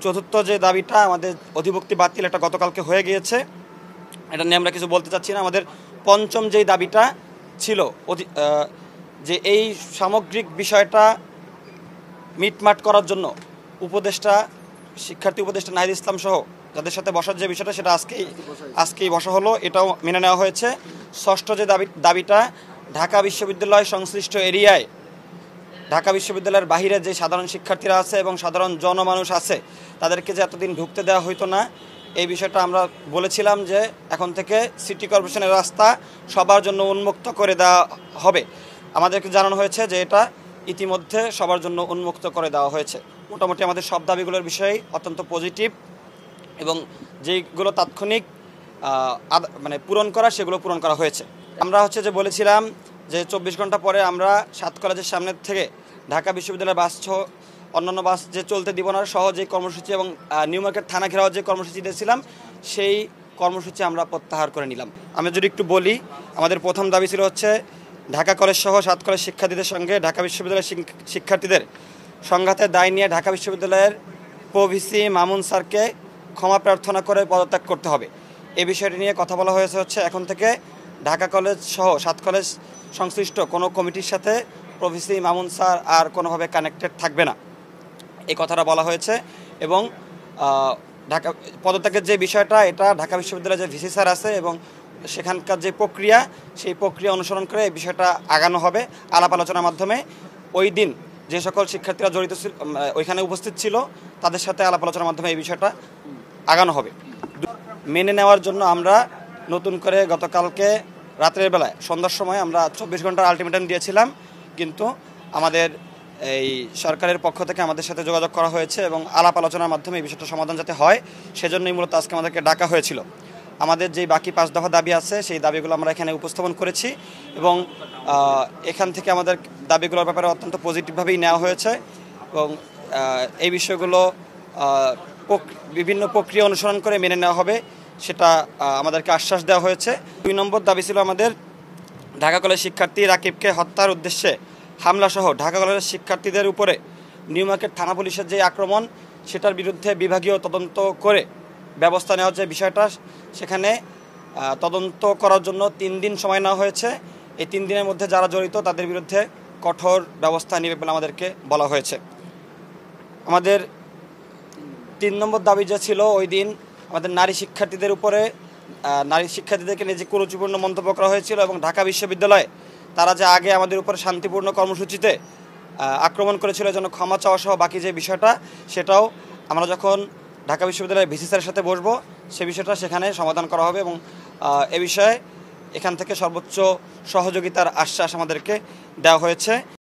চতুর্থ যে দাবিটা আমাদের অধিভুক্তি বাতিল, এটা গতকালকে হয়ে গিয়েছে, এটা নিয়ে আমরা কিছু বলতে চাচ্ছি না। আমাদের পঞ্চম যেই দাবিটা ছিল যে এই সামগ্রিক বিষয়টা মিটমাট করার জন্য শিক্ষার্থী উপদেষ্টা নাহিদ ইসলাম সহ যাদের সাথে বসার যে বিষয়টা, সেটা আজকেই বসা হলো, এটাও মেনে নেওয়া হয়েছে। ষষ্ঠ যে দাবিটা ঢাকা বিশ্ববিদ্যালয় সংশ্লিষ্ট এরিয়ায় ঢাকা বিশ্ববিদ্যালয়ের বাহিরে যে সাধারণ শিক্ষার্থীরা আছে এবং সাধারণ জনমানুষ আছে, তাদেরকে যে এতদিন ঢুকতে দেওয়া হইতো না, এই বিষয়টা আমরা বলেছিলাম যে এখন থেকে সিটি কর্পোরেশনের রাস্তা সবার জন্য উন্মুক্ত করে দেওয়া হবে। আমাদেরকে জানানো হয়েছে যে এটা ইতিমধ্যে সবার জন্য উন্মুক্ত করে দেওয়া হয়েছে। মোটামুটি আমাদের সব দাবিগুলোর বিষয়ে অত্যন্ত পজিটিভ, এবং যেগুলো তাৎক্ষণিক পূরণ করা, সেগুলো পূরণ করা হয়েছে। আমরা যে বলেছিলাম যে 24 ঘন্টা পরে আমরা 7 কলেজের সামনের থেকে ঢাকা বিশ্ববিদ্যালয়ের বাস সহ অন্যান্য বাস যে চলতে দিব না সহ যে কর্মসূচি এবং নিউ মার্কেট থানা ঘেরাও যে কর্মসূচি দিয়েছিলাম, সেই কর্মসূচি আমরা প্রত্যাহার করে নিলাম। আমি যদি একটু বলি, আমাদের প্রথম দাবি ছিল ঢাকা কলেজ সহ 7 কলেজ শিক্ষার্থীদের সঙ্গে ঢাকা বিশ্ববিদ্যালয়ের শিক্ষার্থীদের সংঘাতের দায় নিয়ে ঢাকা বিশ্ববিদ্যালয়ের প্রভিসি মামুন স্যারকে ক্ষমা প্রার্থনা করে পদত্যাগ করতে হবে। এই বিষয়টি নিয়ে কথা বলা হয়েছে এখন থেকে ঢাকা কলেজ সহ 7 কলেজ সংশ্লিষ্ট কোনো কমিটির সাথে প্রভিসি মামুন স্যার আর কোনোভাবে কানেক্টেড থাকবে না, এই কথাটা বলা হয়েছে। এবং ঢাকা পদত্যাগের যে বিষয়টা, এটা ঢাকা বিশ্ববিদ্যালয়ের যে ভিসি স্যার আছে এবং সেখানকার যে প্রক্রিয়া, সেই প্রক্রিয়া অনুসরণ করে এই বিষয়টা আগানো হবে আলাপ আলোচনার মাধ্যমে। ওই দিন যে সকল শিক্ষার্থীরা জড়িত ছিল, ওইখানে উপস্থিত ছিল, তাদের সাথে আলাপ আলোচনার মাধ্যমে এই বিষয়টা আগানো হবে। মেনে নেওয়ার জন্য আমরা নতুন করে গতকালকে রাতের বেলায় সন্ধ্যার সময় আমরা 24 ঘন্টার আলটিমেটাম দিয়েছিলাম, কিন্তু আমাদের এই সরকারের পক্ষ থেকে আমাদের সাথে যোগাযোগ করা হয়েছে এবং আলাপ আলোচনার মাধ্যমে এই বিষয়টা সমাধান যাতে হয়, সেজন্যই মূলত আজকে আমাদেরকে ডাকা হয়েছিল। আমাদের যেই বাকি 5 দফা দাবি আছে, সেই দাবিগুলো আমরা এখানে উপস্থাপন করেছি এবং এখান থেকে আমাদের দাবিগুলোর ব্যাপারে অত্যন্ত পজিটিভভাবেই নেওয়া হয়েছে এবং এই বিষয়গুলো বিভিন্ন প্রক্রিয়া অনুসরণ করে মেনে নেওয়া হবে, সেটা আমাদেরকে আশ্বাস দেওয়া হয়েছে। 2 নম্বর দাবি ছিল আমাদের ঢাকা কলেজ শিক্ষার্থী রাকিবকে হত্যার উদ্দেশ্যে হামলাসহ ঢাকা কলেজের শিক্ষার্থীদের উপরে নিউ মার্কেট থানা পুলিশের যে আক্রমণ, সেটার বিরুদ্ধে বিভাগীয় তদন্ত করে ব্যবস্থা নেওয়ার যে বিষয়টা, সেখানে তদন্ত করার জন্য 3 দিন সময় নেওয়া হয়েছে। এই 3 দিনের মধ্যে যারা জড়িত তাদের বিরুদ্ধে কঠোর ব্যবস্থা নেবে বলে আমাদেরকে বলা হয়েছে। আমাদের 3 নম্বর দাবি যে ছিল, ওই দিন আমাদের নারী শিক্ষার্থীদেরকে নিয়ে যে কুরুচিপূর্ণ মন্তব্য করা হয়েছিল এবং ঢাকা বিশ্ববিদ্যালয়ে তারা যে আগে আমাদের উপরে শান্তিপূর্ণ কর্মসূচিতে আক্রমণ করেছিল, যেন ক্ষমা চাওয়া সহ বাকি যে বিষয়টা, সেটাও আমরা যখন ঢাকা বিশ্ববিদ্যালয়ের ভিসি স্যারের সাথে বসবো, সে বিষয়টা সেখানে সমাধান করা হবে এবং এ বিষয়ে এখান থেকে সর্বোচ্চ সহযোগিতার আশ্বাস আমাদেরকে দেওয়া হয়েছে।